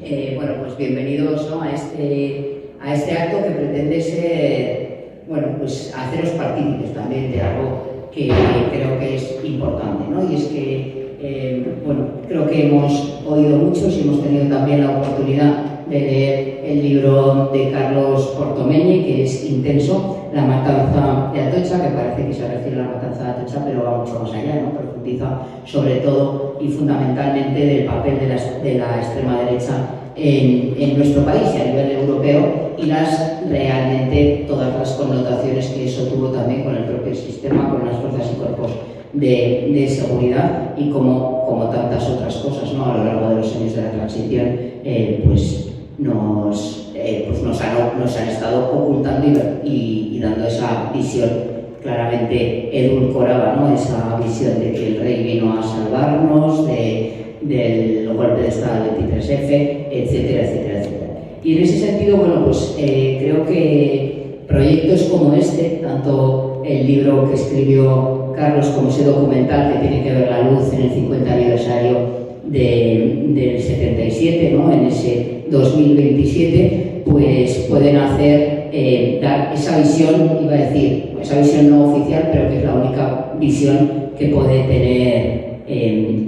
Bueno, pues bienvenidos, ¿no?, a este acto que pretende ser, bueno, pues haceros partícipes también de algo que creo que es importante, ¿no? Y es que, bueno, creo que hemos oído muchos y hemos tenido también la oportunidad de leer el libro de Carlos Portomeñi, que es intenso, La matanza de Atocha, que parece que se refiere a la matanza de Atocha, pero va mucho más allá, ¿no? Profundiza sobre todo y fundamentalmente del papel de la extrema derecha en nuestro país y a nivel europeo, y realmente todas las connotaciones que eso tuvo también con el propio sistema, con las fuerzas y cuerpos de seguridad y como tantas otras cosas, ¿no?, a lo largo de los años de la transición, pues nos han estado ocultando y dando esa visión claramente edulcorada, ¿no?, esa visión de que el rey vino a salvarnos del golpe de Estado del 23F, etcétera, etcétera, etcétera. Y en ese sentido, bueno, pues creo que proyectos como este, tanto el libro que escribió Carlos como ese documental que tiene que ver la luz en el 50 aniversario del 77, ¿no?, en ese 2027, pues pueden hacer, dar esa visión, iba a decir, esa visión no oficial, pero que es la única visión que puede tener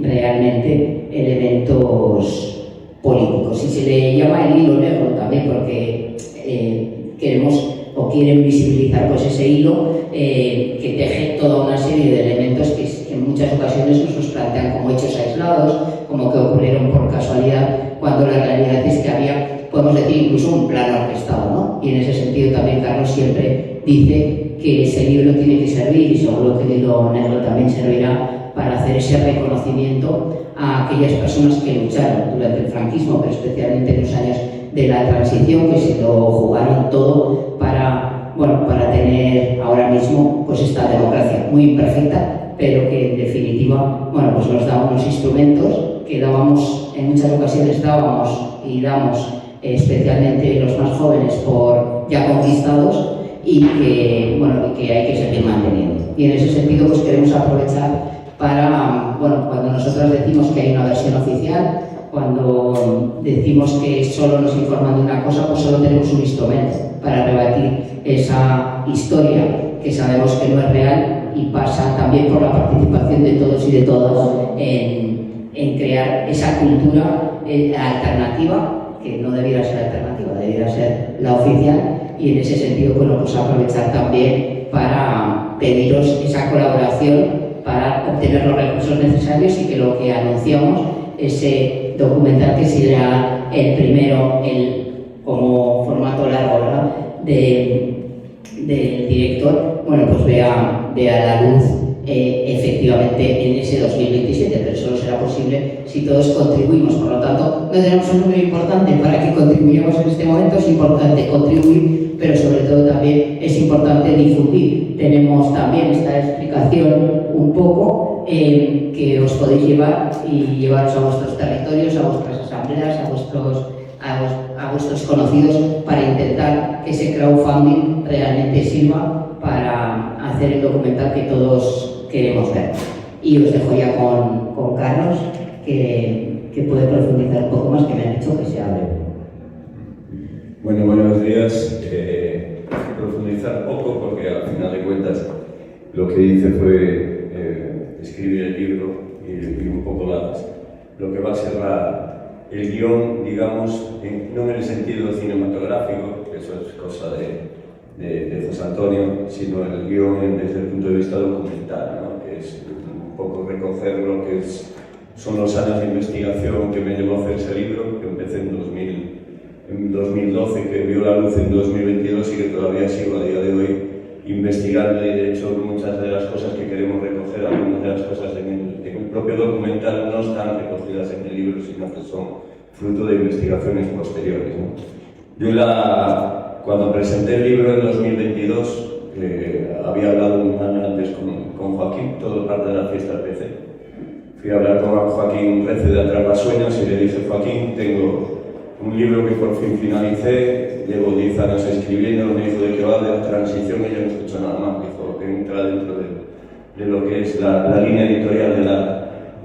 realmente elementos políticos. Y se le llama el hilo negro también porque queremos o quieren visibilizar pues ese hilo que teje toda una serie de elementos que en muchas ocasiones nos plantean como hechos aislados, como que ocurrieron por casualidad, cuando la realidad es que había, podemos decir, incluso un plan orquestado, ¿no? Y en ese sentido también Carlos siempre dice que ese libro tiene que servir, y seguro que el hilo negro también servirá para hacer ese reconocimiento a aquellas personas que lucharon durante el franquismo, pero especialmente en los años de la transición, que se lo jugaron todo para tener ahora mismo pues esta democracia muy imperfecta, pero que en definitiva, bueno, pues nos da unos instrumentos que dábamos, en muchas ocasiones dábamos y damos, especialmente los más jóvenes, por ya conquistados, y que hay que seguir manteniendo. Y en ese sentido pues queremos aprovechar para, bueno, cuando nosotros decimos que hay una versión oficial, cuando decimos que solo nos informan de una cosa, pues solo tenemos un instrumento para rebatir esa historia que sabemos que no es real, y pasa también por la participación de todos y de todas en crear esa cultura alternativa, que no debiera ser alternativa, debiera ser la oficial. Y en ese sentido, bueno, pues aprovechar también para pediros esa colaboración para obtener los recursos necesarios, y que lo que anunciamos, ese documental que será el primero como formato largo, ¿verdad?, del director, bueno, pues vea la luz efectivamente en ese 2027, pero solo será posible si todos contribuimos. Por lo tanto, no tenemos un número importante para que contribuyamos en este momento. Es importante contribuir, pero sobre todo también es importante difundir. Tenemos también esta explicación un poco que os podéis llevar y llevaros a vuestros territorios, a vuestras asambleas, a vuestros conocidos, para intentar que ese crowdfunding realmente sirva para hacer el documental que todos queremos ver. Y os dejo ya con Carlos, que puede profundizar un poco más, que me han dicho que se abre. Bueno, buenos días. Profundizar poco, porque al final de cuentas lo que hice fue escribir el libro y un poco lo que va a ser el guión, digamos, no en el sentido cinematográfico, que eso es cosa de José Antonio, sino el guión desde el punto de vista documental, ¿no?, que es un poco recoger lo que son los años de investigación que me llevó a hacer ese libro, que empecé en 2012, que vio la luz en 2022 y que todavía sigo a día de hoy investigando. Y de hecho muchas de las cosas que queremos recoger, algunas de las cosas en el propio documental no están recogidas en el libro, sino que son fruto de investigaciones posteriores, ¿no? Yo cuando presenté el libro en 2022, había hablado un año antes con Joaquín, todo parte de la fiesta del PC. Fui a hablar con Joaquín Rece de Atrapasueños y le dije: Joaquín, tengo un libro que por fin finalicé, llevo 10 años escribiendo. Me dijo: ¿de qué va? De la transición. Y yo no escucho nada más. Dijo: que entra dentro de lo que es la línea editorial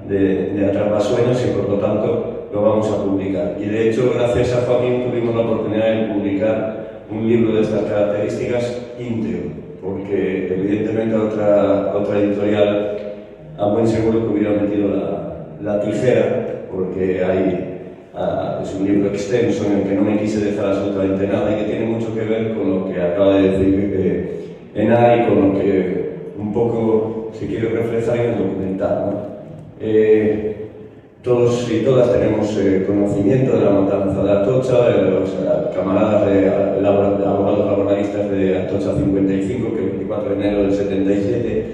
de Atrapasueños y por lo tanto lo vamos a publicar. Y de hecho, gracias a Joaquín tuvimos la oportunidad de publicar un libro de estas características íntegro, porque evidentemente otra editorial a buen seguro que hubiera metido la tijera, porque es un libro extenso en el que no me quise dejar absolutamente nada y que tiene mucho que ver con lo que acaba de decir Enay, con lo que un poco se quiere reflejar en el documental, ¿no? Todos y todas tenemos conocimiento de la matanza de Atocha, de los camaradas abogados laboralistas de Atocha 55, que el 24 de enero del 77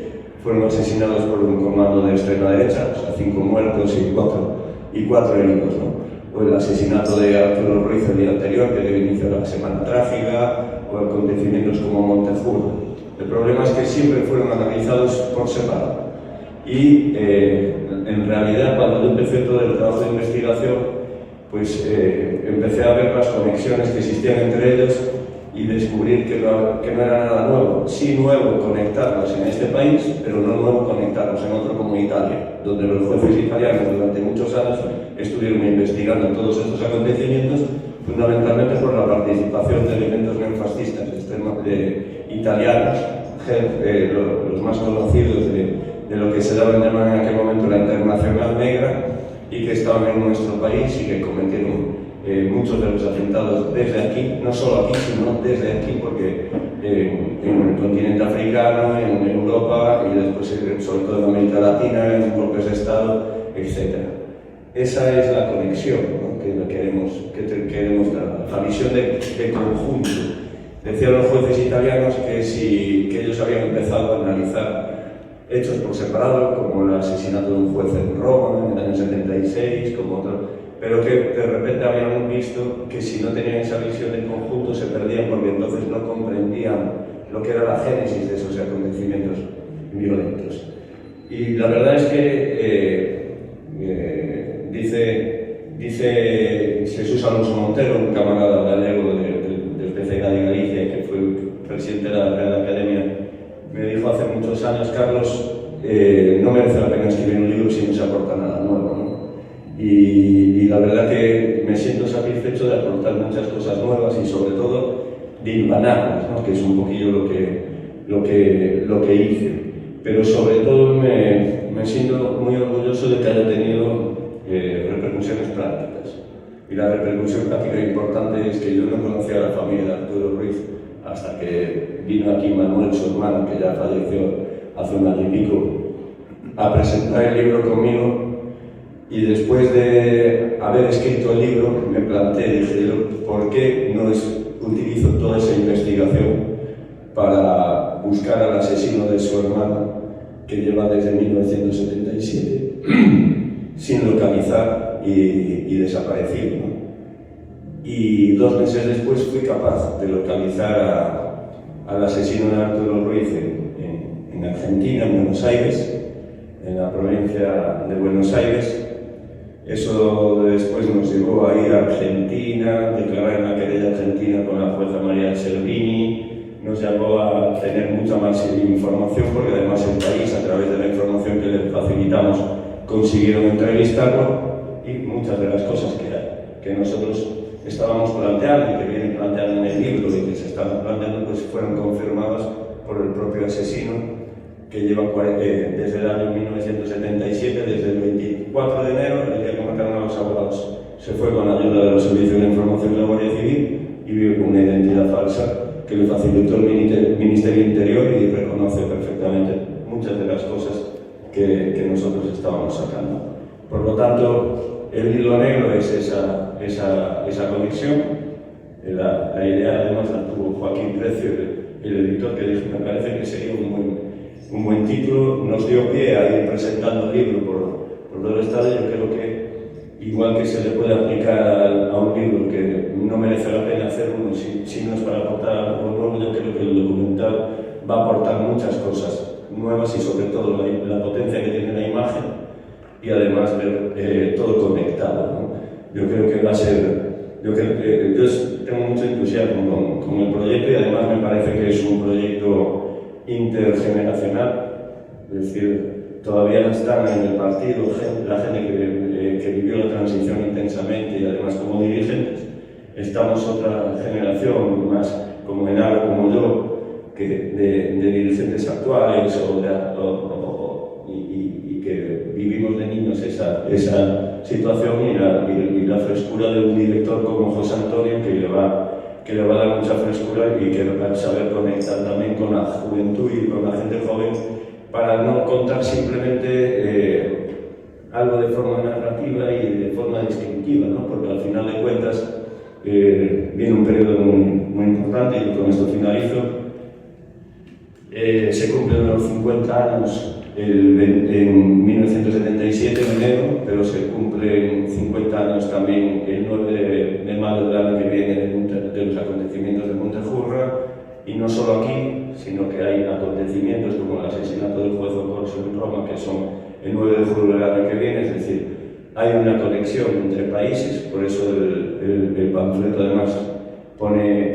fueron asesinados por un comando de extrema derecha, o sea, 5 muertos y 4 heridos, ¿no? O el asesinato de Arturo Ruiz el día anterior, que dio inicio a la Semana Trágica, o acontecimientos como Montejurdo. El problema es que siempre fueron analizados por separado. Y en realidad, cuando yo empecé todo el trabajo de investigación, pues empecé a ver las conexiones que existían entre ellos y descubrir que no era nada nuevo. Sí nuevo conectarlos en este país, pero no nuevo conectarlos en otro como Italia, donde los jueces italianos durante muchos años estuvieron investigando todos estos acontecimientos, fundamentalmente por la participación de elementos neofascistas italianos, los más conocidos de lo que se daba en llamar en aquel momento la Internacional Negra, y que estaban en nuestro país y que cometieron muchos de los atentados desde aquí, no solo aquí, sino desde aquí, porque en el continente africano, en Europa y después sobre todo en América Latina, en golpes de Estado, etc. Esa es la conexión, ¿no?, que queremos dar, la visión de conjunto. Decían los jueces italianos que ellos habían empezado a analizar hechos por separado, como el asesinato de un juez en Roma en el año 76, como otro, pero que de repente habían visto que si no tenían esa visión de conjunto se perdían, porque entonces no comprendían lo que era la génesis de esos acontecimientos violentos. Y la verdad es que dice Jesús Alonso Montero, un camarada gallego del PCK de Galicia, que fue presidente de la Real Academia, me dijo hace muchos años: Carlos, no merece la pena escribir un libro si no se aporta nada nuevo, ¿no? Y la verdad que me siento satisfecho de aportar muchas cosas nuevas y sobre todo de hilvanarlas, ¿no?, que es un poquillo lo que hice. Pero sobre todo me siento muy orgulloso de que haya tenido repercusiones prácticas. Y la repercusión práctica importante es que yo no conocía a la familia de Arturo Ruiz hasta que vino aquí Manuel, su hermano, que ya falleció hace un año y pico, a presentar el libro conmigo. Y después de haber escrito el libro, me planteé, dije yo, ¿por qué no utilizo toda esa investigación para buscar al asesino de su hermano, que lleva desde 1977 sin localizar y desaparecido, ¿no? Y 2 meses después fui capaz de localizar al asesino de Arturo Ruiz en Argentina, en Buenos Aires, en la provincia de Buenos Aires. Eso después nos llevó a ir a Argentina, declarar una querella argentina con la jueza María Cervini, nos llevó a tener mucha más información, porque además el país, a través de la información que le facilitamos, consiguieron entrevistarlo, y muchas de las cosas que nosotros estábamos planteando y que vienen planteando en el libro y que se están planteando, pues fueron confirmadas por el propio asesino, que lleva desde el año 1977, desde el 24 de enero, el día que mataron a los abogados, se fue con la ayuda de los servicios de información de la Guardia Civil y vive con una identidad falsa que le facilitó el Ministerio Interior, y reconoce perfectamente muchas de las cosas que nosotros estábamos sacando. Por lo tanto, el hilo negro es esa conexión. La idea además la tuvo Joaquín Precio, el editor, que dijo: me parece que sería un buen título. Nos dio pie a ir presentando el libro por todo el estado. Yo creo que, igual que se le puede aplicar a un libro que no merece la pena hacer uno si no es para aportar algo nuevo, yo creo que el documental va a aportar muchas cosas nuevas, y sobre todo la potencia que tiene la imagen, y además ver todo conectado, ¿no? Yo creo que va a ser... Yo tengo mucho entusiasmo con el proyecto, y además me parece que es un proyecto intergeneracional. Es decir, todavía están en el partido, la gente que vivió la transición intensamente y además como dirigentes. Estamos otra generación, más como Enaro, como yo, de dirigentes actuales y que vivimos de niños esa situación y la frescura de un director como José Antonio que le va a dar mucha frescura y que va a saber conectar también con la juventud y con la gente joven para no contar simplemente algo de forma narrativa y de forma descriptiva, ¿no? Porque al final de cuentas viene un periodo muy importante y con esto finalizo. Se cumplen los 50 años en 1977 en enero, pero se cumplen 50 años también el 9 de mayo del año que viene de los acontecimientos de Montejurra, y no solo aquí, sino que hay acontecimientos como el asesinato del juez Ocorso en Roma, que son el 9 de julio del año que viene, es decir, hay una conexión entre países, por eso el panfleto además pone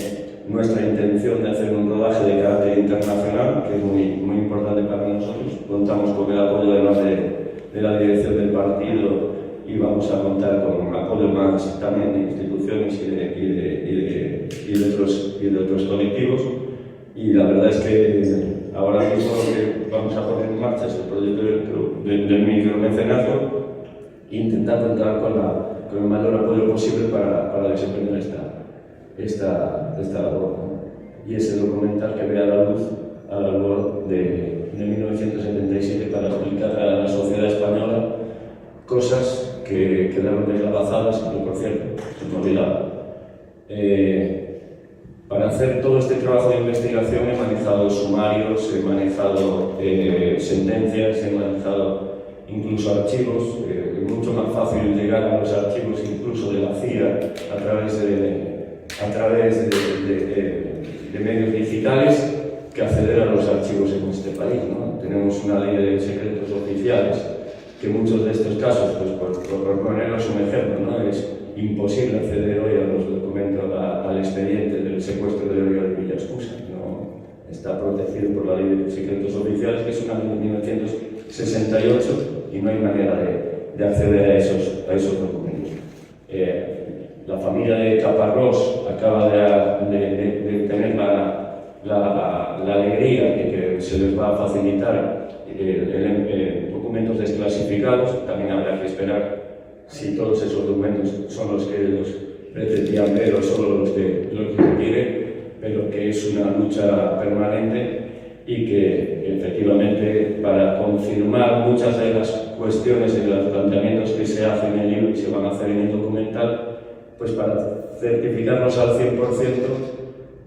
nuestra intención de hacer un rodaje de carácter internacional, que es muy importante para nosotros. Contamos con el apoyo además de la dirección del partido y vamos a contar con apoyo más también de instituciones y de otros colectivos. Y la verdad es que ahora mismo lo que vamos a poner en marcha es el proyecto del micromecenazgo e intentar contar con el mayor apoyo posible para desempeñar esta labor, ¿no? Y ese documental que vea la luz a la labor de 1977 para explicar a la sociedad española cosas que quedaron deslavazadas, pero por cierto, se me olvidaba. Para hacer todo este trabajo de investigación he manejado sumarios, he manejado sentencias, he manejado incluso archivos. Es mucho más fácil llegar a los archivos incluso de la CIA a través de medios digitales que acceder a los archivos en este país, ¿no? Tenemos una ley de secretos oficiales que muchos de estos casos, pues por poneros un ejemplo, ¿no? Es imposible acceder hoy a los documentos, al expediente del secuestro de Oriol Villascusa, ¿no? Está protegido por la ley de secretos oficiales, que es una ley de 1968 y no hay manera de acceder a esos documentos. La familia de Caparrós acaba de tener la alegría de que se les va a facilitar documentos desclasificados. También habrá que esperar si todos esos documentos son los que ellos pretendían ver o solo los que quieren, pero que es una lucha permanente y que efectivamente para confirmar muchas de las cuestiones y los planteamientos que se hacen en el libro y se van a hacer en el documental, pues para certificarnos al 100%,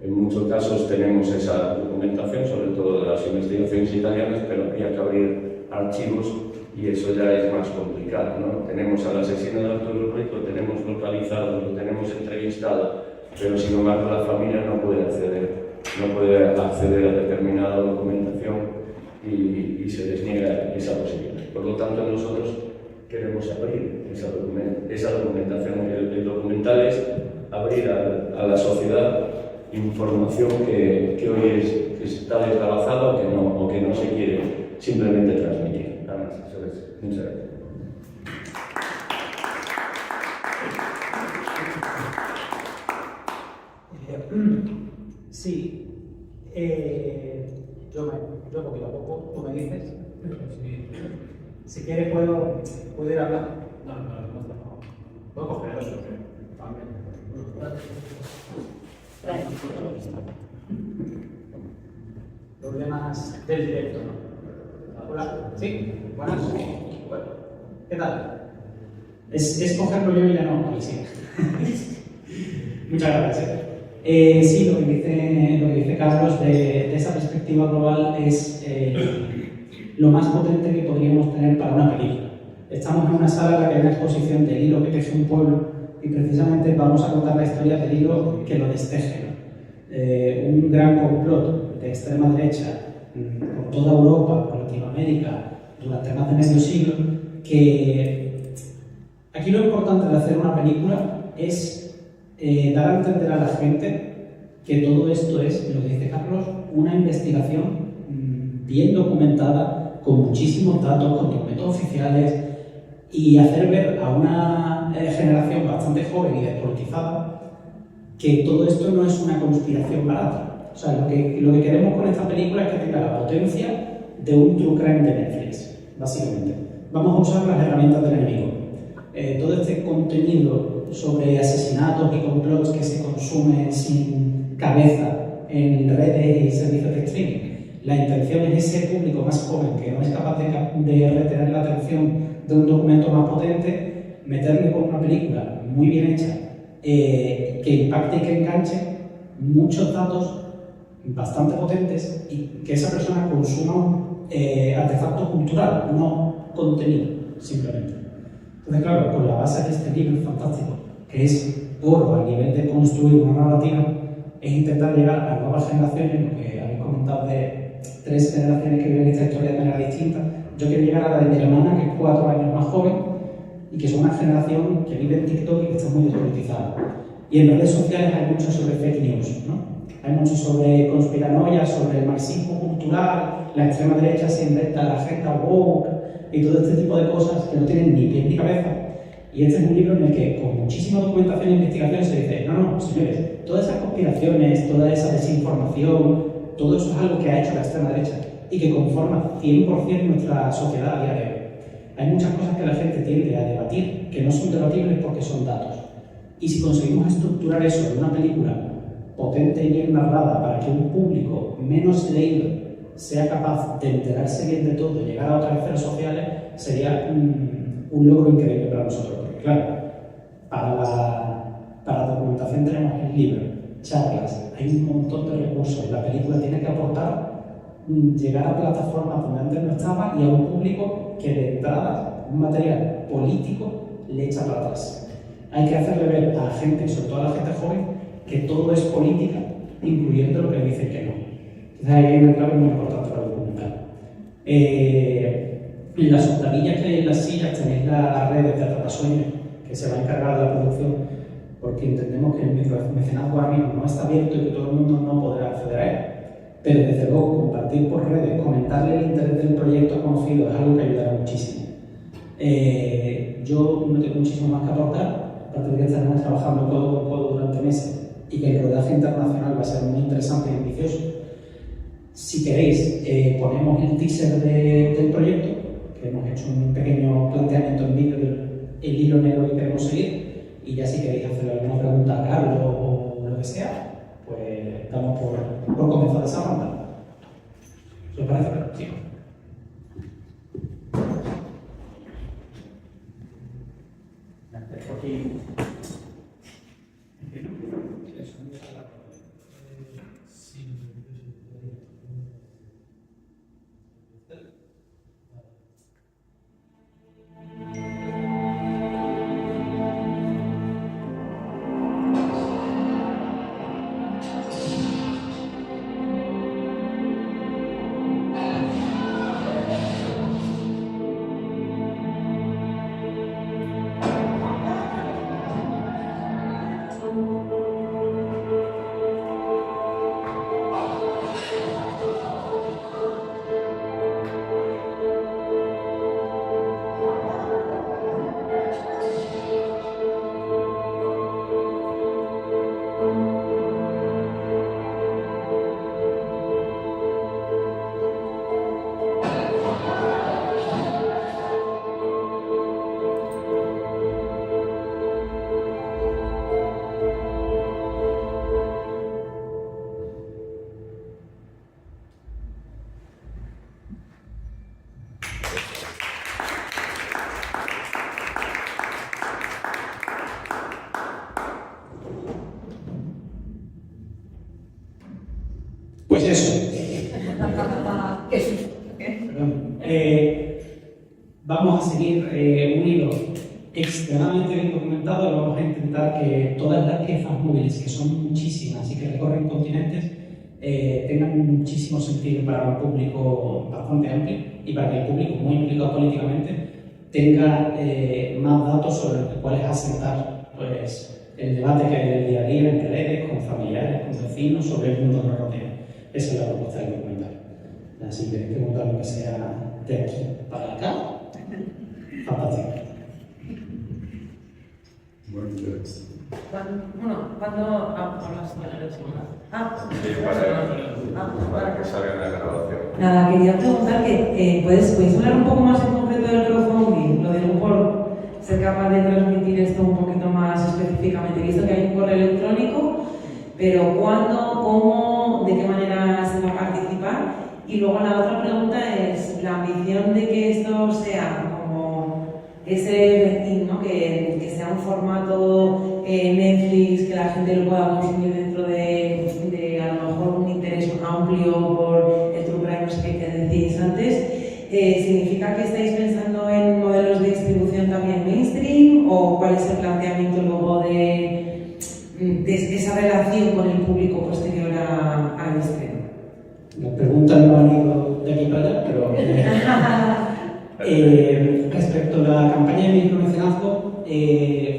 en muchos casos tenemos esa documentación, sobre todo de las investigaciones italianas, pero habría que abrir archivos y eso ya es más complicado, ¿no? Tenemos al asesino de Arturo Ruiz, lo tenemos localizado, lo tenemos entrevistado, pero sin embargo la familia no puede acceder a determinada documentación y se les niega esa posibilidad. Por lo tanto, nosotros queremos abrir esa documentación. El documental es abrir a la sociedad información que hoy está deslavazada o que no se quiere simplemente transmitir. Nada más, eso es. Muchas gracias. Sí, yo poquito a poco, tú me dices. Si quieres puedo ir a hablar. No. Puedo coger eso. Problemas del directo, ¿no? Hola. ¿Sí? Buenas. Bueno. ¿Qué tal? Es cogerlo yo y ya no. Ahí sí. Muchas gracias. Sí, lo que dice Carlos de esa perspectiva global es lo más potente que podríamos tener para una película. Estamos en una sala en la que hay una exposición del hilo que teje un pueblo y precisamente vamos a contar la historia del hilo que lo desteje, ¿no? Un gran complot de extrema derecha por toda Europa, por Latinoamérica, durante más de medio siglo, que aquí lo importante de hacer una película es dar a entender a la gente que todo esto es, lo que dice Carlos, una investigación bien documentada con muchísimos datos, con documentos oficiales, y hacer ver a una generación bastante joven y despolitizada que todo esto no es una conspiración barata. O sea, lo que queremos con esta película es que tenga la potencia de un true crime de Netflix, básicamente. Vamos a usar las herramientas del enemigo. Todo este contenido sobre asesinatos y complots que se consumen sin cabeza en redes y servicios de streaming. La intención es ese público más joven que no es capaz de retener la atención de un documento más potente, meterle con una película muy bien hecha, que impacte y que enganche muchos datos bastante potentes y que esa persona consuma un artefacto cultural, no contenido, simplemente. Entonces, claro, con la base de este libro fantástico, que es oro a nivel de construir una narrativa, es intentar llegar a nuevas generaciones, lo que habéis comentado de 3 generaciones que viven esta historia de manera distinta. Yo quiero llegar a la de mi hermana, que es 4 años más joven, y que es una generación que vive en TikTok y que está muy despolitizada. Y en redes sociales hay mucho sobre fake news, ¿no? Hay mucho sobre conspiranoia, sobre el marxismo cultural, la extrema derecha se inventa la agenda woke y todo este tipo de cosas que no tienen ni pie ni cabeza. Y este es un libro en el que, con muchísima documentación e investigación, se dice: no, señores, todas esas conspiraciones, toda esa desinformación, todo eso es algo que ha hecho la extrema derecha y que conforma 100% nuestra sociedad a día de hoy. Hay muchas cosas que la gente tiende a debatir que no son debatibles porque son datos. Y si conseguimos estructurar eso en una película potente y bien narrada para que un público menos leído sea capaz de enterarse bien de todo y llegar a otras esferas sociales, sería un logro increíble para nosotros. Porque claro, para la documentación tenemos el libro, charlas, hay un montón de recursos. La película tiene que aportar llegar a plataformas donde antes no estaba y a un público que de entrada un material político le echa para atrás. Hay que hacerle ver a la gente, sobre todo a la gente joven, que todo es política, incluyendo lo que le dicen que no. Entonces ahí hay una clave muy importante para el documental. En las octavillas que hay en las sillas tenéis la red de Atrapasueños, que se va a encargar de la producción, porque entendemos que el mecenazgo ahora mismo no está abierto y que todo el mundo no podrá acceder a él. Pero desde luego compartir por redes, comentarle el interés del proyecto conocido es algo que ayudará muchísimo. Yo no tengo muchísimo más que aportar, aparte de que estaremos trabajando codo con codo durante meses y que el rodaje internacional va a ser muy interesante y ambicioso. Si queréis, ponemos el teaser del proyecto, que hemos hecho un pequeño planteamiento en vídeo del hilo negro que queremos seguir, y ya si queréis hacerle alguna pregunta a Carlos o lo que sea, pues damos por comenzar esa ronda. ¿Os parece? Sí. Pues eso. Perdón. Vamos a seguir un hilo extremadamente bien documentado y vamos a intentar que todas las piezas móviles, que son muchísimas y que recorren continentes, tengan muchísimo sentido para un público bastante amplio y para que el público muy implicado políticamente tenga más datos sobre los cuales asentar pues, el debate que hay en el día a día, en redes, con familiares, con vecinos, sobre el mundo que nos rodea. Esa es la propuesta del documental. Así que preguntar lo que sea de aquí para acá. Fantástico. Cuando hablas para que salga la grabación. Nada, quería preguntar que ¿puedes hablar un poco más en concreto del crowdfunding? Lo digo por ser capaz de transmitir esto un poquito más específicamente. He visto que hay un correo electrónico, pero ¿cuándo, cómo, de qué manera se va a participar? Y luego la otra pregunta es la ambición de que esto sea como ese, ¿no? que sea un formato Netflix, que la gente lo pueda consumir dentro de a lo mejor un interés amplio por el true crime, no sé qué decís antes. ¿Significa que estáis pensando en modelos de distribución también mainstream o cuál es el planteamiento luego de esa relación con el público posterior al estreno? Las preguntas no han ido de aquí para allá, pero respecto a la campaña de micromecenazgo,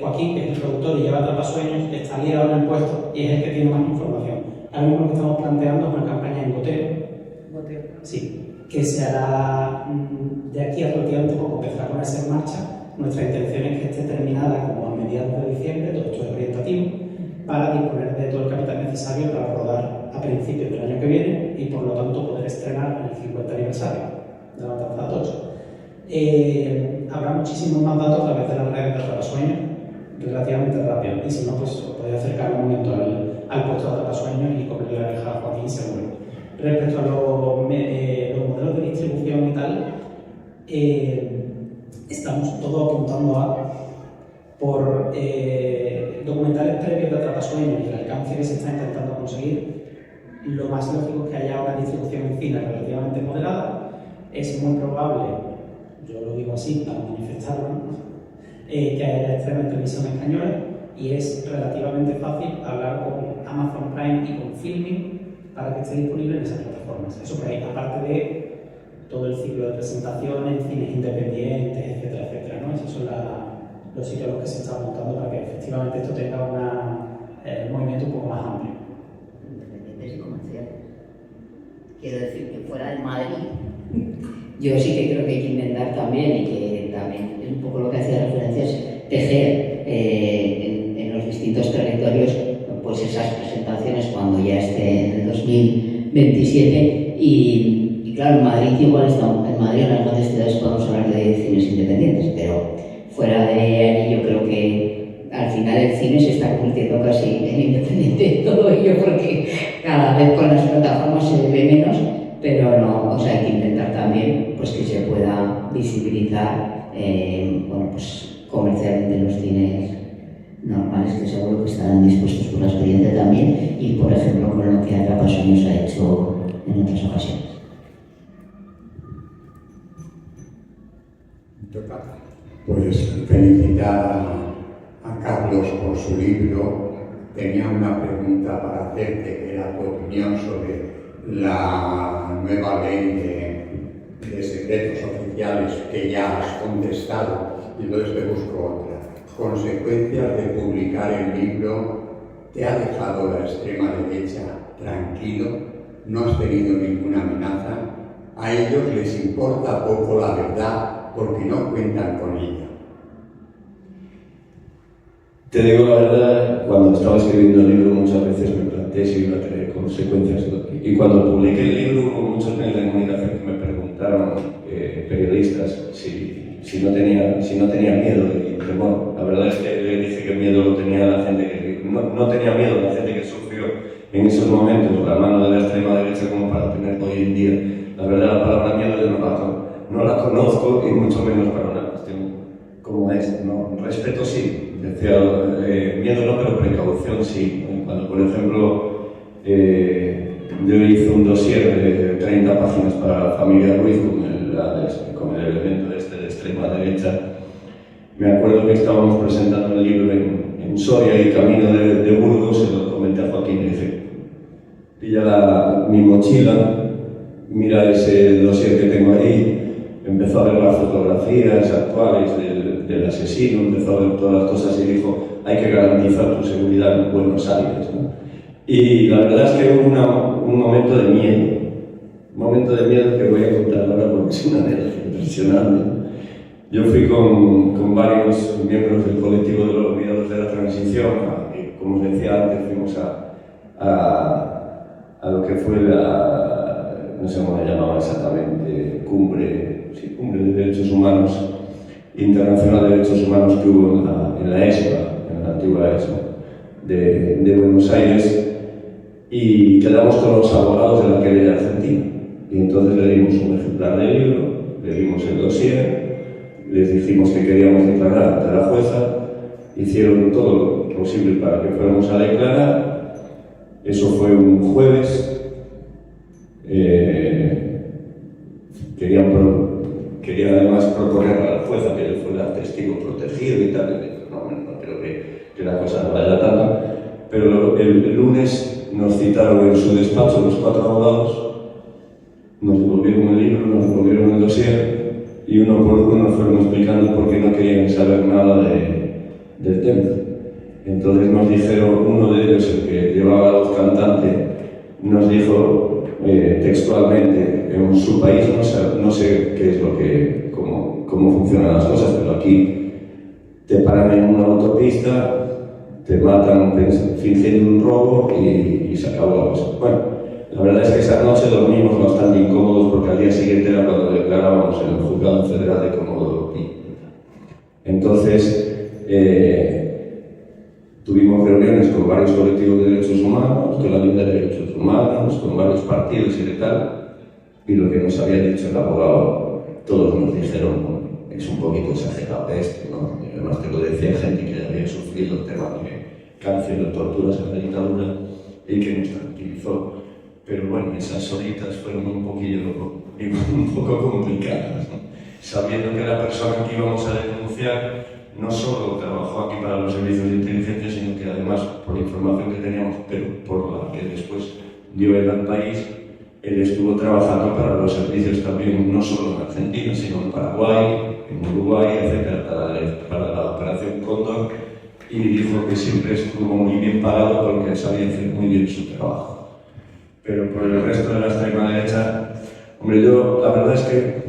Joaquín, que es el productor y lleva Atrapasueños, está liado en el puesto y es el que tiene más información. Ahora mismo lo que estamos planteando es una campaña en goteo. ¿Goteo? Sí, que se hará de aquí a relativamente poco, empezará a ponerse en marcha. Nuestra intención es que esté terminada como a mediados de diciembre, todo esto es orientativo, para disponer de todo el capital necesario para rodar a principios del año que viene y por lo tanto poder estrenar en el 50 aniversario de la Matanza de Atocha. Habrá muchísimos más datos a través de las redes de Atrapasueños relativamente rápido, y si no, pues os podéis acercar un momento al puesto de Atrapasueños y comerle la oreja a Joaquín seguro. Respecto a los modelos de distribución y tal, estamos todos apuntando por documentales previos de Atrapasueños y el alcance que se está intentando conseguir. Lo más lógico es que haya una distribución en cine relativamente moderada. Es muy probable, yo lo digo así para manifestarlo, que haya estreno en televisión española, y es relativamente fácil hablar con Amazon Prime y con Filmin para que esté disponible en esas plataformas. Eso por ahí, aparte de todo el ciclo de presentaciones, cines independientes, etcétera, etcétera, ¿no? Esos son los sitios a los que se está apuntando para que efectivamente esto tenga un movimiento un poco más amplio. Independientes y comerciales. Quiero decir que fuera de Madrid, yo sí que creo que hay que intentar también, y que también es un poco lo que hacía referencia, es tejer en los distintos territorios pues esas presentaciones cuando ya esté en el 2027 y claro, en Madrid igual estamos, en Madrid en las grandes ciudades podemos hablar de cines independientes, pero fuera de ahí yo creo que al final el cine se está convirtiendo casi en independiente de todo ello porque cada vez con las plataformas se ve menos, pero no, o sea, hay que intentar también pues que se pueda visibilizar bueno, pues comercialmente en los cines normales, que seguro que estarán dispuestos por la experiencia también, y por ejemplo con lo que Atrapasueños ha hecho en otras ocasiones. Pues felicitar a Carlos por su libro. Tenía una pregunta para hacerte, que era tu opinión sobre la nueva ley de secretos oficiales, que ya has contestado, y entonces te busco otra. Consecuencias de publicar el libro, ¿te ha dejado la extrema derecha tranquilo? ¿No has tenido ninguna amenaza? A ellos les importa poco la verdad porque no cuentan con ella. Te digo la verdad, cuando estaba escribiendo el libro muchas veces me planteé si iba a tener consecuencias. Y cuando publiqué el libro hubo muchos medios de comunicación que me preguntaron, periodistas, si no tenía miedo y temor. La verdad es que le dije que miedo lo tenía la gente que no tenía miedo la gente que sufrió en esos momentos la mano de la extrema derecha como para tener hoy en día. La verdad, la palabra miedo yo no la conozco, y mucho menos para una cuestión como esta, ¿no? Respeto sí, decía, miedo no, pero precaución sí. Cuando, por ejemplo, yo hice un dossier de 30 páginas para la familia Ruiz con el elemento de extrema derecha, me acuerdo que estábamos presentando el libro en Soria y camino de Burgos, se lo comenté a Joaquín y dije, pilla mi mochila, mira ese dossier que tengo ahí. Empezó a ver las fotografías actuales del asesino, empezó a ver todas las cosas y dijo, hay que garantizar tu seguridad en Buenos Aires, ¿no? Y la verdad es que hubo un momento de miedo, momento de miedo que voy a contar ahora porque es una anécdota impresionante. Yo fui con varios miembros del colectivo de los olvidados de la transición, como os decía antes, fuimos a lo que fue no sé cómo se llamaba exactamente, cumbre de derechos humanos, internacional de derechos humanos que hubo en la ESMA, en la antigua ESMA de Buenos Aires, y quedamos con los abogados de la querella argentina. Y entonces le dimos un ejemplar del libro, le dimos el dossier, les dijimos que queríamos declarar ante la jueza, hicieron todo lo posible para que fuéramos a declarar. Eso fue un jueves. Quería además proponer a la jueza que él fuera testigo protegido y tal. No creo que la cosa no vaya tanto. Pero el lunes nos citaron en su despacho los 4 abogados, nos devolvieron el libro, nos devolvieron el dossier, y uno por uno nos fueron explicando por qué no querían saber nada del tema. Entonces nos dijeron, uno de ellos, el que llevaba la voz cantante, nos dijo textualmente, en su país no sé qué es cómo funcionan las cosas, pero aquí te paran en una autopista, te matan fingiendo un robo y se acabó la cosa. Bueno, la verdad es que esa noche dormimos bastante incómodos porque al día siguiente era cuando declarábamos en el Juzgado Federal de Comodoro Pi. Entonces, tuvimos reuniones con varios colectivos de derechos humanos, con la Liga de Derechos Humanos, con varios partidos y de tal, y lo que nos había dicho el abogado, todos nos dijeron, es un poquito exagerado esto, ¿no? Y además te lo decía gente que había sufrido el tema de cárcel o torturas en la dictadura y que nos tranquilizó. Pero bueno, esas horitas fueron un poco complicadas, ¿no? Sabiendo que la persona que íbamos a denunciar no solo trabajó aquí para los servicios de inteligencia, sino que además, por la información que teníamos, pero por la que después dio él al país, él estuvo trabajando para los servicios también, no solo en Argentina, sino en Paraguay, en Uruguay, etc., para la Operación Cóndor, y dijo que siempre estuvo muy bien pagado porque sabía hacer muy bien su trabajo. Pero por el resto de la extrema derecha, hombre, yo la verdad es que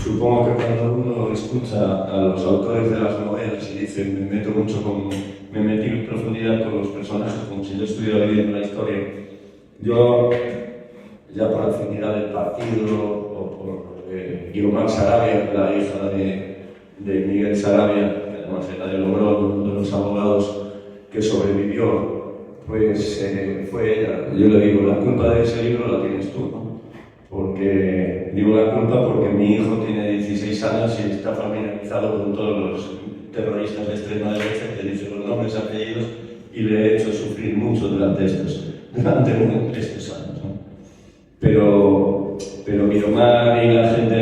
supongo que cuando uno escucha a los autores de las novelas y dice me metí en profundidad con los personajes como si yo estuviera viviendo la historia, yo ya por afinidad del partido o por Guiomar Sarabia, la hija de Miguel Sarabia, que además era de Logroño, uno de los abogados que sobrevivió, pues fue ella. Yo le digo, la culpa de ese libro la tienes tú, ¿no? Porque digo la culpa porque mi hijo tiene 16 años y está familiarizado con todos los terroristas de extrema derecha, que dice los nombres, apellidos, y le he hecho sufrir mucho durante estos años, ¿no? Pero Guiomar y la gente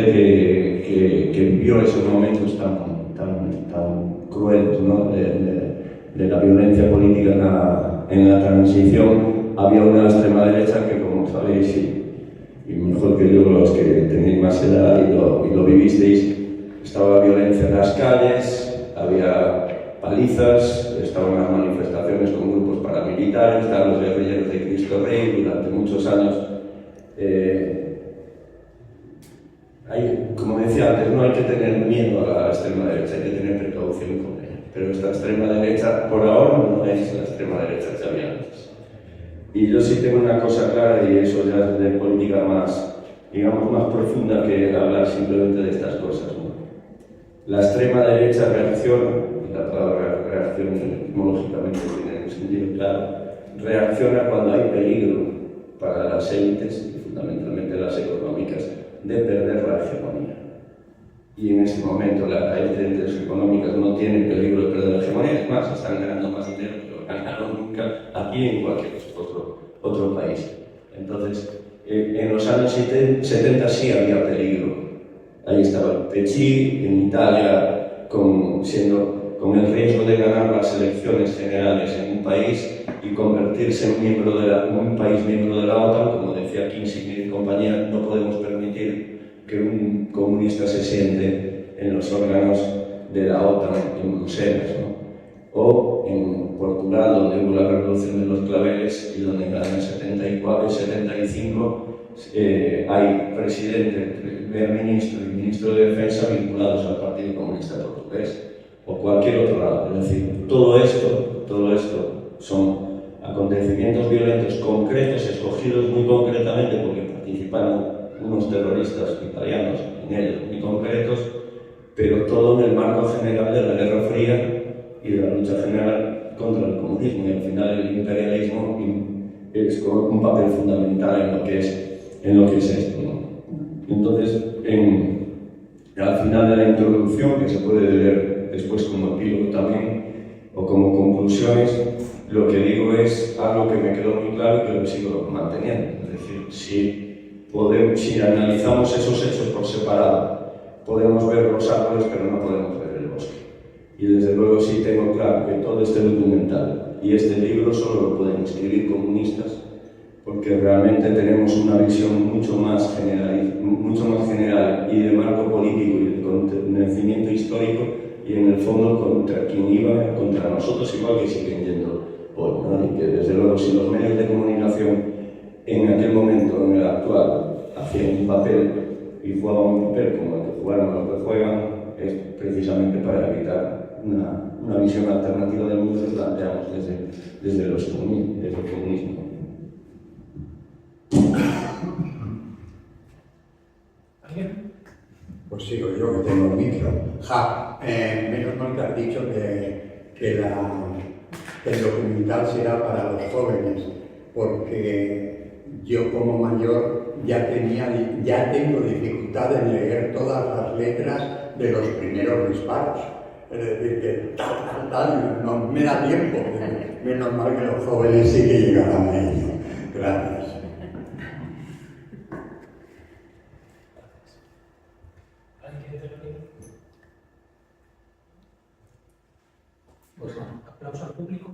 que vivió esos momentos tan crueles, ¿no? de la violencia política en la transición, había una extrema derecha que, como sabéis, y mejor que yo, los que tenéis más edad y lo vivisteis, estaba la violencia en las calles, había palizas, estaban las manifestaciones con grupos paramilitares, estaban los guerrilleros de Cristo Rey durante muchos años. Como decía antes, no hay que tener miedo a la extrema derecha, hay que tener precaución con ella. Pero esta extrema derecha, por ahora, no es la extrema derecha que había antes. Y yo sí tengo una cosa clara, y eso ya es de política más, digamos, más profunda que hablar simplemente de estas cosas, ¿no? La extrema derecha reacciona, y la palabra reacción etimológicamente tiene un sentido claro, reacciona cuando hay peligro para las élites, y fundamentalmente las económicas, de perder la hegemonía. Y en este momento las élites económicas no tienen peligro de perder la hegemonía, es más, están ganando más dinero que lo ganaron nunca aquí en cualquier otro país. Entonces, en los años 70 sí había peligro. Ahí estaba el Pecci, en Italia, con el riesgo de ganar las elecciones generales en un país y convertirse en un país miembro de la OTAN. Como decía Kinsey y compañía, no podemos permitir que un comunista se siente en los órganos de la OTAN en Bruselas, ¿no? O en Portugal, donde hubo la revolución de los claveles y donde en el 74 y 75 hay presidente, primer ministro y ministro de Defensa vinculados al Partido Comunista Portugués o cualquier otro lado. Es decir, todo esto son acontecimientos violentos concretos, escogidos muy concretamente porque participaron unos terroristas italianos en ellos, muy concretos, pero todo en el marco general de la Guerra Fría y de la lucha general contra el comunismo, y al final el imperialismo es un papel fundamental en lo que es esto, ¿no? Entonces, al final de la introducción, que se puede leer después como epílogo también, o como conclusiones, lo que digo es algo que me quedó muy claro y que lo sigo manteniendo. Es decir, si analizamos esos hechos por separado, podemos ver los árboles, pero no podemos ver el bosque. Y desde luego sí tengo claro que todo este documental y este libro solo lo pueden escribir comunistas, porque realmente tenemos una visión mucho más general y de marco político y de conocimiento histórico, y en el fondo contra quien iba, contra nosotros, igual que siguen yendo hoy, ¿no? Y que desde luego si los medios de comunicación en aquel momento, en el actual, hacían un papel y jugaban un papel como el que jugaron o que juegan, es precisamente para evitar una visión alternativa del mundo que planteamos desde el comunismo. ¿Alguien? Pues sigo yo, que tengo el micro. Menos mal que has dicho que el documental será para los jóvenes, porque yo como mayor ya tengo dificultad en leer todas las letras de los primeros disparos. Es decir, que no me da tiempo. Menos mal que los jóvenes sí que llegarán a ello. Gracias. Pues bueno, aplauso al público.